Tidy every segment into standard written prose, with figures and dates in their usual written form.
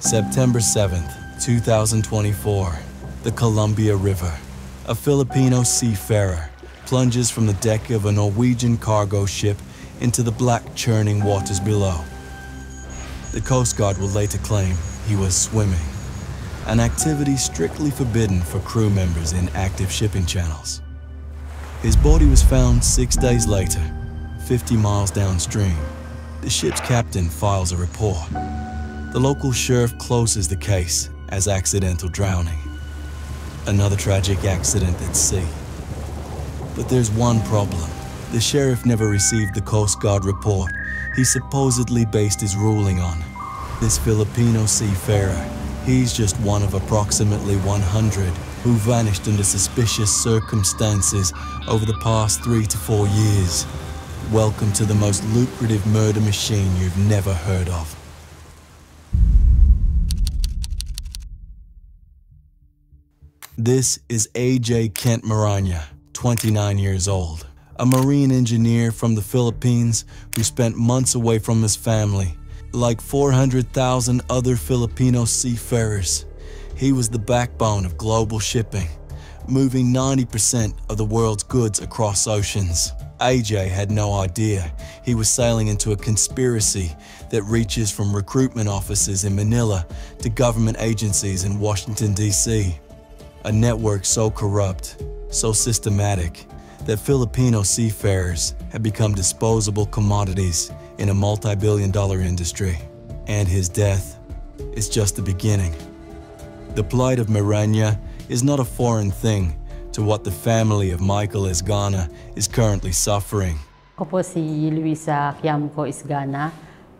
September 7th, 2024, the Columbia River. A Filipino seafarer plunges from the deck of a Norwegian cargo ship into the black churning waters below. The Coast Guard will later claim he was swimming, an activity strictly forbidden for crew members in active shipping channels. His body was found 6 days later, 50 miles downstream. The ship's captain files a report. The local sheriff closes the case as accidental drowning. Another tragic accident at sea. But there's one problem. The sheriff never received the Coast Guard report he supposedly based his ruling on. This Filipino seafarer, he's just one of approximately 100 who vanished under suspicious circumstances over the past 3 to 4 years. Welcome to the most lucrative murder machine you've never heard of. This is AJ Kent Maranya, 29 years old, a marine engineer from the Philippines who spent months away from his family. Like 400,000 other Filipino seafarers, he was the backbone of global shipping, moving 90% of the world's goods across oceans. AJ had no idea he was sailing into a conspiracy that reaches from recruitment offices in Manila to government agencies in Washington, D.C. A network so corrupt, so systematic, that Filipino seafarers have become disposable commodities in a multi-billion-dollar industry. And his death is just the beginning. The plight of Maranya is not a foreign thing to what the family of Michael Esgana is currently suffering. Ako po si Luisa Quiamco Esgana,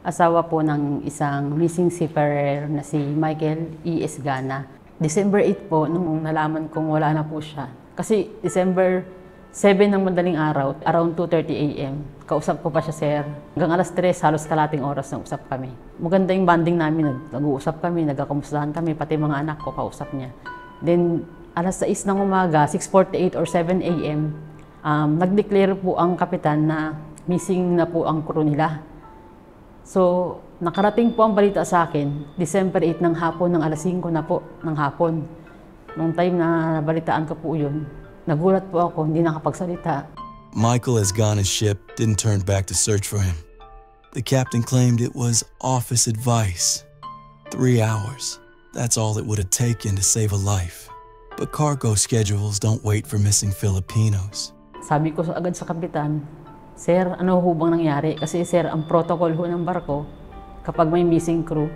asawa po ng isang missing seafarer na si Michael E. Esgana. December 8 po, nung nalaman kong wala na po siya. Kasi December 7 ng madaling araw, around 2:30 a.m. Kausap ko pa siya, sir. Hanggang alas 3, halos kalating oras na usap kami. Maganda yung bonding namin. Nag-uusap kami, nagkakamustahan kami, pati mga anak ko kausap niya. Then, alas 6 ng umaga, 6:48 or 7 a.m., nag-declare po ang kapitan na missing na po ang crew nila. So, nakarating po ang balita sa akin, December 8 ng hapon, ng alas 5 na po ng hapon. Nung time na nabalitaan ko po yun, nagulat po ako, hindi nakapagsalita. Michael Esgana's ship didn't turn back to search for him. The captain claimed it was office advice. 3 hours. That's all it would have taken to save a life. But cargo schedules don't wait for missing Filipinos. Sabi ko agad sa kapitan, sir, ano ho bang nangyari? Kasi sir, ang protocol ho ng barko, kapag may missing crew,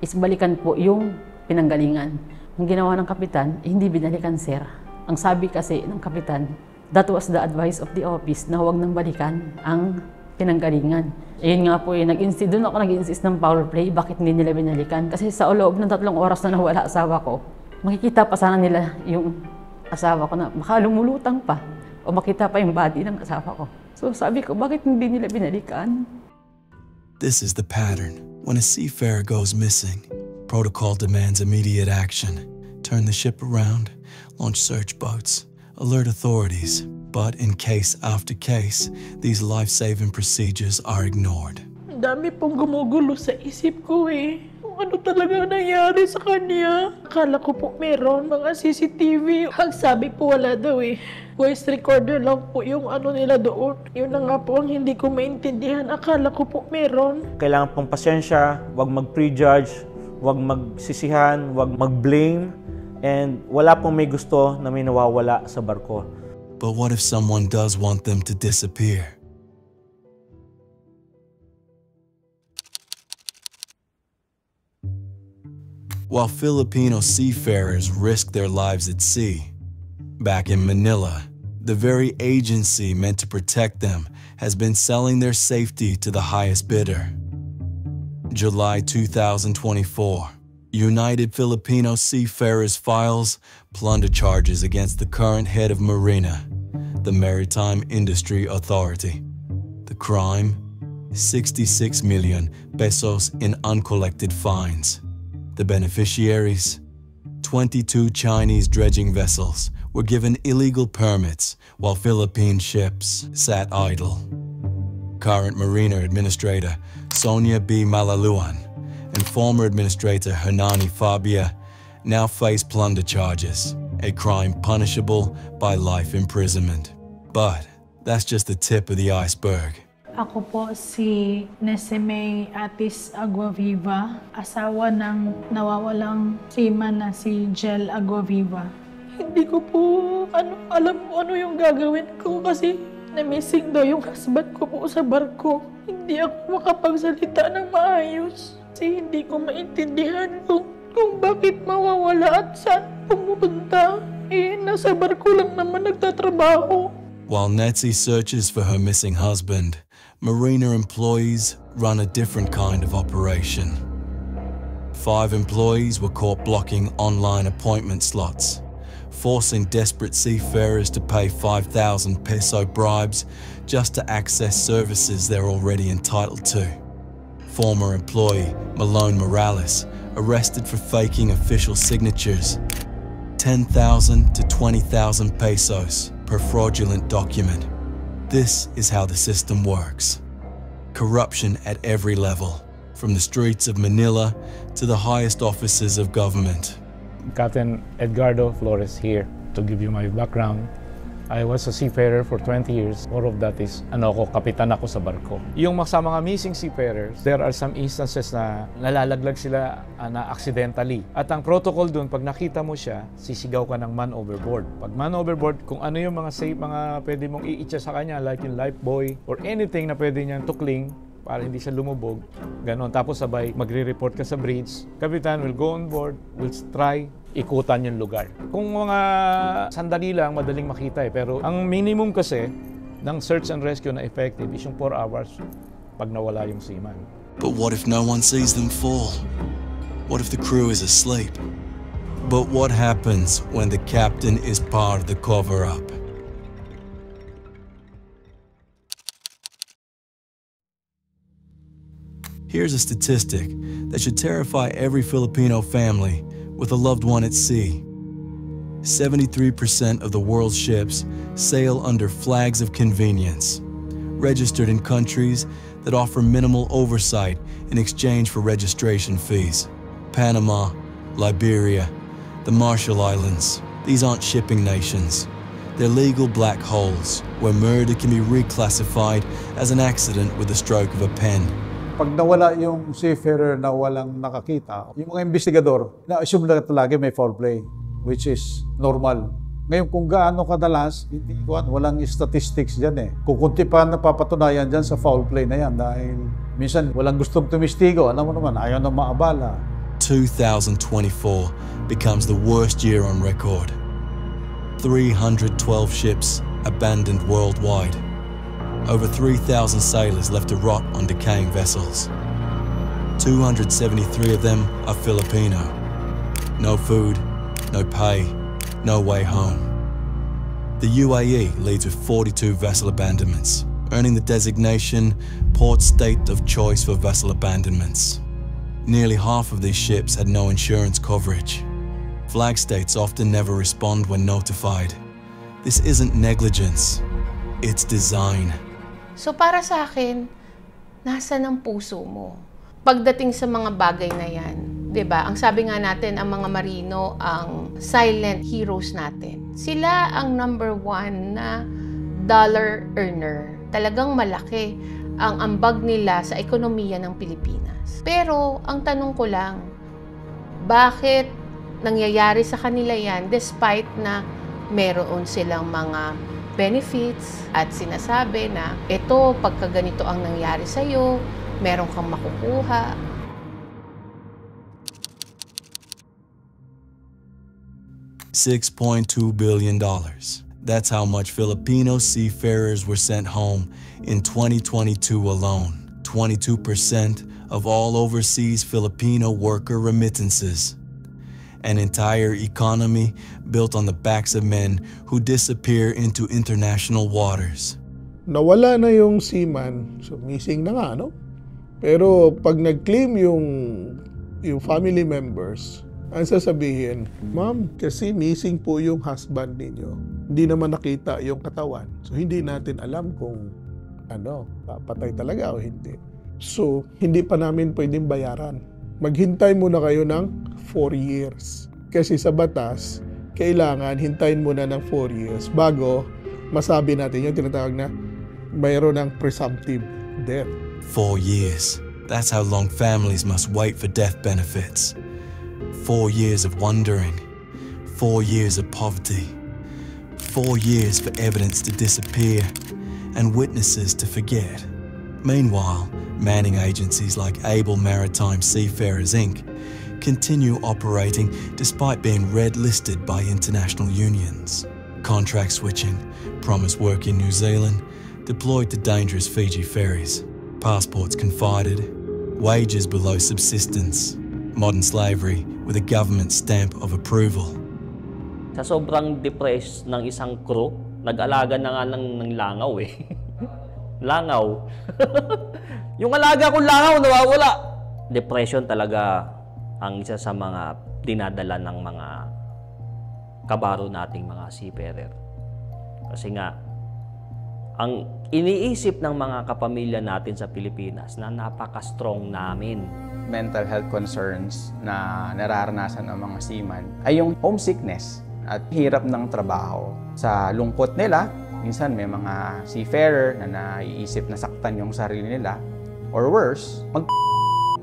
is balikan po yung pinanggalingan. Ang ginawa ng kapitan, hindi binalikan, sir. Ang sabi kasi ng kapitan, that was the advice of the office na huwag nang balikan ang pinanggalingan. Ayun nga po, doon ako nag-insist ng power play, bakit hindi nila binalikan? Kasi sa loob ng 3 oras na nawala asawa ko, makikita pa sana nila yung asawa ko na baka lumulutang pa o makita pa yung body ng asawa ko. So sabi ko, bakit hindi nila binalikan? This is the pattern. When a seafarer goes missing, protocol demands immediate action. Turn the ship around, launch search boats, alert authorities. But in case after case, these life-saving procedures are ignored. Ang dami pong gumugulo sa isip ko eh. Kung ano talaga nangyari sa kanya. Akala ko po meron mga CCTV. Ang sabi po wala daw eh. Voice recorder lang po yung ano nila doon. Yun na nga po ang hindi ko maintindihan. Akala ko po meron. Kailangan pong pasensya, huwag mag-prejudge, huwag magsisihan, huwag mag-blame. And wala pong may gusto na may nawawala sa barko. But what if someone does want them to disappear? While Filipino seafarers risk their lives at sea, back in Manila, the very agency meant to protect them has been selling their safety to the highest bidder. July 2024, United Filipino Seafarers files plunder charges against the current head of Marina, the Maritime Industry Authority. The crime? 66 million pesos in uncollected fines. The beneficiaries? 22 Chinese dredging vessels were given illegal permits while Philippine ships sat idle. Current Marina Administrator Sonia B. Malaluan and former administrator Hernani Fabia now face plunder charges, a crime punishable by life imprisonment. But that's just the tip of the iceberg. Ako po si Neseme Atis Aguaviva, asawa ng nawawalang seaman na si Jel Aguaviva. Hindi ko po alam kung ano yung gagawin ko kasi na-missing daw yung husband ko po sa barko. Hindi ako makapagsalita ng maayos kasi hindi ko maintindihan kung bakit mawawala at saan pumupunta. Nasa barko lang naman nagtatrabaho. While Netzi searches for her missing husband, Marina employees run a different kind of operation. 5 employees were caught blocking online appointment slots, forcing desperate seafarers to pay 5,000 peso bribes just to access services they're already entitled to. Former employee Malone Morales arrested for faking official signatures, 10,000 to 20,000 pesos per fraudulent document. This is how the system works. Corruption at every level, from the streets of Manila to the highest offices of government. Captain Edgardo Flores here. To give you my background, I was a seafarer for 20 years. More of that is, kapitan ako sa barko. Yung sa mga missing seafarers, there are some instances na nalalaglag sila na accidentally. At ang protocol dun, pag nakita mo siya, sisigaw ka ng man overboard. Pag man overboard, kung ano yung mga safe, mga pwede mong iitsa sa kanya, like yung life buoy or anything na pwede niyang tukling, para hindi siya lumubog, ganon. Tapos sabay, magre-report ka sa bridge. Kapitan will go on board, will try ikutan yung lugar. Kung mga sandali lang, madaling makita pero ang minimum kasi ng search and rescue na effective is yung 4 hours pag nawala yung seaman. But what if no one sees them fall? What if the crew is asleep? But what happens when the captain is part of the cover-up? Here's a statistic that should terrify every Filipino family with a loved one at sea. 73% of the world's ships sail under flags of convenience, registered in countries that offer minimal oversight in exchange for registration fees. Panama, Liberia, the Marshall Islands. These aren't shipping nations. They're legal black holes where murder can be reclassified as an accident with the stroke of a pen. Pag nawala yung seafarer na walang nakakita, yung mga investigador, na-assume na talaga may foul play, which is normal. Ngayon, kung gaano kadalas, hindi ko walang statistics dyan eh. Kung kunti pa napapatunayan dyan sa foul play na yan dahil minsan walang gustong tumistigo, alam mo naman, ayaw na maabala. 2024 becomes the worst year on record. 312 ships abandoned worldwide. Over 3,000 sailors left to rot on decaying vessels. 273 of them are Filipino. No food, no pay, no way home. The UAE leads with 42 vessel abandonments, earning the designation Port State of Choice for Vessel Abandonments. Nearly half of these ships had no insurance coverage. Flag states often never respond when notified. This isn't negligence, it's design. So para sa akin, nasa ng puso mo. Pagdating sa mga bagay na yan, 'di ba? Ang sabi nga natin, ang mga marino ang silent heroes natin. Sila ang number 1 na dollar earner. Talagang malaki ang ambag nila sa ekonomiya ng Pilipinas. Pero ang tanong ko lang, bakit nangyayari sa kanila yan despite na meron silang mga benefits at sinasabi na ito, pagka ganito ang nangyari sa'yo, meron kang makukuha. $6.2 billion. That's how much Filipino seafarers were sent home in 2022 alone. 22% of all overseas Filipino worker remittances. An entire economy built on the backs of men who disappear into international waters. Nawala na yung seaman, so missing na nga, no? Pero pag nag-claim yung family members, ang sasabihin, ma'am, kasi missing po yung husband ninyo. Hindi naman nakita yung katawan. So hindi natin alam kung patay talaga o hindi. So hindi pa namin pwedeng bayaran maghintay muna kayo ng 4 years. Kasi sa batas, kailangan hintayin muna ng 4 years bago masabi natin yung tinatawag na mayroon ng presumptive death. 4 years. That's how long families must wait for death benefits. 4 years of wondering. 4 years of poverty. 4 years for evidence to disappear and witnesses to forget. Meanwhile, manning agencies like Able Maritime Seafarers Inc. continue operating despite being red-listed by international unions. Contract switching, promised work in New Zealand, deployed to dangerous Fiji ferries, passports confided, wages below subsistence, modern slavery with a government stamp of approval. Sa sobrang depressed ng isang crew, nag-alaga na nga ng langaw eh. Langaw. Yung alaga kong langaw, nawawala. Depression talaga ang isa sa mga dinadala ng mga kabaro nating mga seafarer. Kasi nga, ang iniisip ng mga kapamilya natin sa Pilipinas na napaka-strong namin. Mental health concerns na nararanasan ng mga seaman ay yung homesickness at hirap ng trabaho. Sa lungkot nila, minsan may mga seafarer na naiisip na saktan yung sarili nila. Or worse,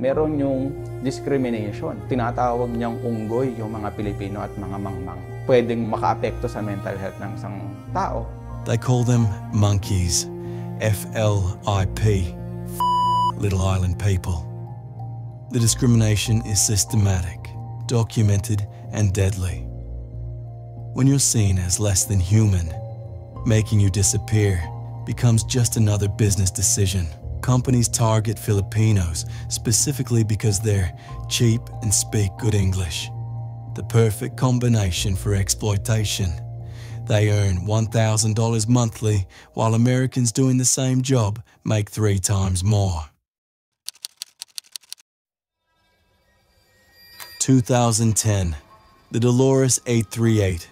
meron yung discrimination. Tinatawag niyang unggoy yung mga Pilipino at mga mangmang. Pwedeng makaapekto sa mental health ng isang tao. They call them monkeys. FLIP. Little Island people. The discrimination is systematic, documented, and deadly. When you're seen as less than human, making you disappear becomes just another business decision. Companies target Filipinos specifically because they're cheap and speak good English. The perfect combination for exploitation. They earn $1,000 monthly, while Americans doing the same job make 3 times more. 2010, the Dolores 838.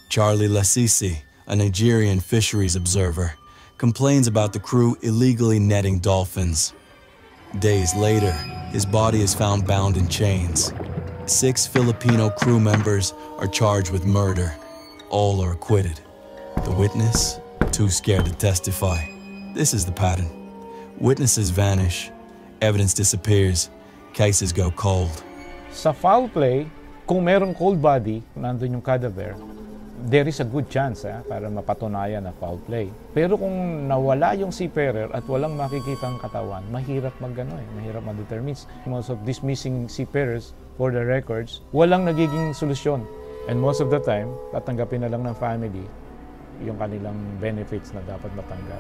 Charlie Lasisi, a Nigerian fisheries observer, complains about the crew illegally netting dolphins. Days later, his body is found bound in chains. 6 Filipino crew members are charged with murder. All are acquitted. The witness, too scared to testify. This is the pattern. Witnesses vanish, evidence disappears, cases go cold. Sa foul play, kung merong cold body, nandun yung cadaver, there is a good chance para mapatunayan na foul play. Pero kung nawala yung seafarer at walang makikitang katawan, mahirap mahirap ma-determine. Most of these missing seafarers, for the records, walang nagiging solusyon. And most of the time, tatanggapin na lang ng family yung kanilang benefits na dapat matanggap.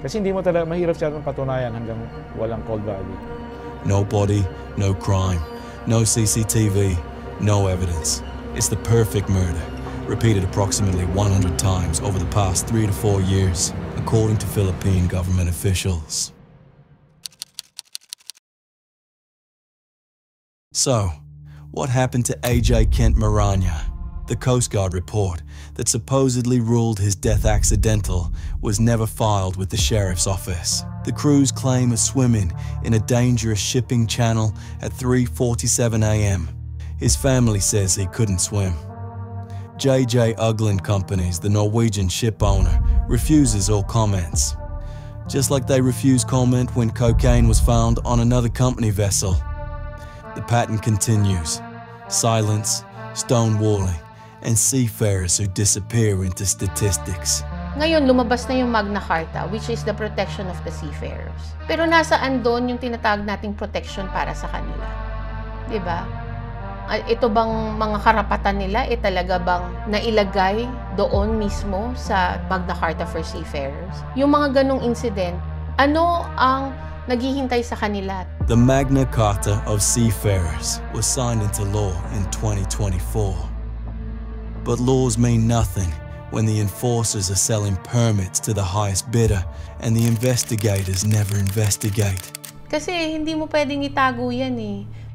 Kasi hindi mo talaga, mahirap siya patunayan hanggang walang cold body. No body, no crime, no CCTV, no evidence. It's the perfect murder, repeated approximately 100 times over the past 3 to 4 years, according to Philippine government officials. So, what happened to AJ Kent Maranya? The Coast Guard report that supposedly ruled his death accidental was never filed with the sheriff's office. The crew's claim of swimming in a dangerous shipping channel at 3:47 a.m. His family says he couldn't swim. J.J. Ugland Companies, the Norwegian ship owner, refuses all comments. Just like they refused comment when cocaine was found on another company vessel. The pattern continues. Silence, stonewalling, and seafarers who disappear into statistics. Ngayon, lumabas na yung Magna Carta, which is the protection of the seafarers. Pero nasaan doon yung tinatawag nating protection para sa kanila? Diba? Ito bang mga karapatan nila, talaga bang nailagay doon mismo sa Magna Carta for Seafarers? Yung mga ganong incident, ano ang naghihintay sa kanila? The Magna Carta of Seafarers was signed into law in 2024. But laws mean nothing when the enforcers are selling permits to the highest bidder and the investigators never investigate. Kasi hindi mo pwedeng itago yan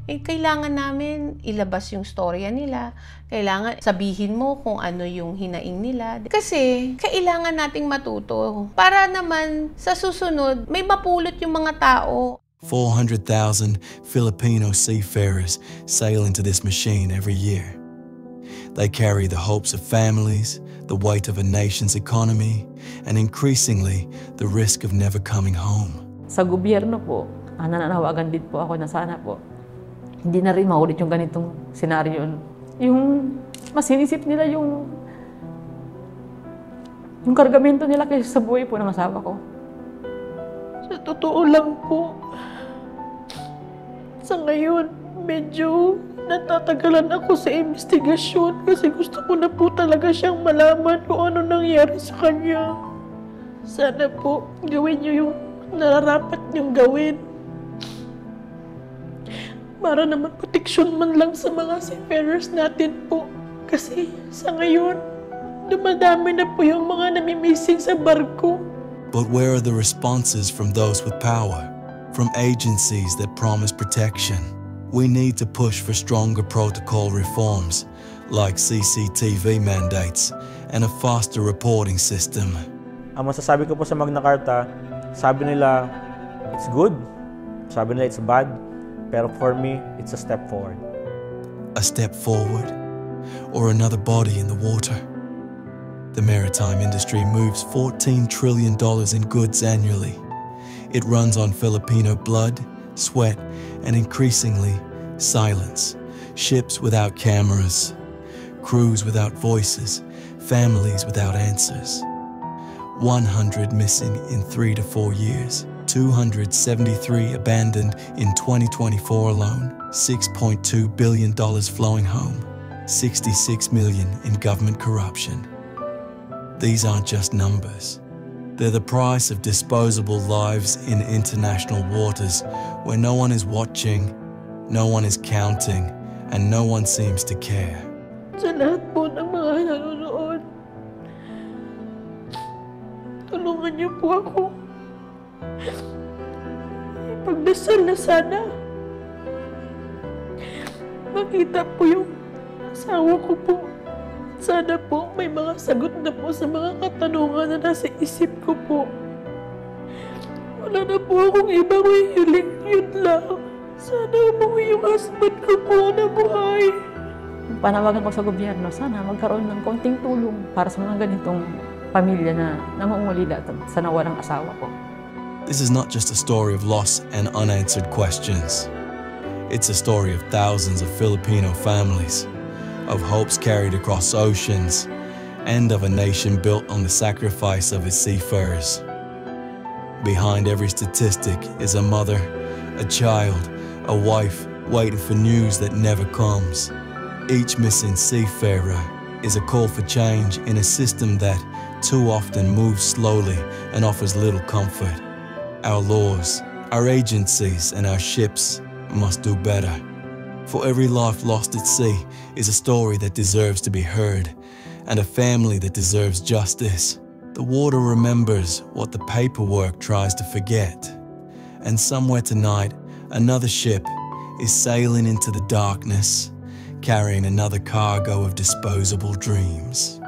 kailangan namin ilabas yung storya nila. Kailangan sabihin mo kung ano yung hinaing nila. Kasi kailangan nating matuto para naman sa susunod may mapulot yung mga tao. 400,000 Filipino seafarers sail into this machine every year. They carry the hopes of families, the weight of a nation's economy, and increasingly, the risk of never coming home. Sa gobyerno po, nananawagan din po ako na sana po, hindi na rin maulit yung ganitong senaryo. Yung mas sinisip nila yung kargamento nila kaysa sa buhay po ng asawa ko. Sa totoo lang po, sa ngayon, medyo natatagalan ako sa investigasyon kasi gusto ko na po talaga siyang malaman kung ano nangyari sa kanya. Sana po, gawin niyo yung nararapat niyong gawin. Para naman proteksyon man lang sa mga seafarers natin po. Kasi sa ngayon, dumadami na po yung mga namimising sa barko. But where are the responses from those with power? From agencies that promise protection? We need to push for stronger protocol reforms, like CCTV mandates and a faster reporting system. Ang masasabi ko po sa Magna Carta, sabi nila, it's good. Sabi nila, it's bad. Pero for me, it's a step forward. A step forward? Or another body in the water? The maritime industry moves $14 trillion in goods annually. It runs on Filipino blood, sweat, and increasingly, silence. Ships without cameras, crews without voices, families without answers. 100 missing in 3 to 4 years. 273 abandoned in 2024 alone. $6.2 billion flowing home. 66 million in government corruption. These aren't just numbers. They're the price of disposable lives in international waters where no one is watching, no one is counting, and no one seems to care. Sa lahat po ng mga nanonood, tulungan niyo po ako. Ipagdasal na sana. Makita po yung asawa ko po. Sana po may mga sagot na po sa mga katanungan na nasa isip ko po. Wala na po akong ibang hihiling, yun lang. Sana umuwi yung husband ko po na buhay. Panawagan ko sa gobyerno, sana magkaroon ng konting tulong para sa mga ganitong pamilya na nangungulila sa nawalang asawa ko. This is not just a story of loss and unanswered questions. It's a story of thousands of Filipino families, of hopes carried across oceans, and of a nation built on the sacrifice of its seafarers. Behind every statistic is a mother, a child, a wife waiting for news that never comes. Each missing seafarer is a call for change in a system that too often moves slowly and offers little comfort. Our laws, our agencies, and our ships must do better. For every life lost at sea is a story that deserves to be heard, and a family that deserves justice. The water remembers what the paperwork tries to forget. And somewhere tonight, another ship is sailing into the darkness, carrying another cargo of disposable dreams.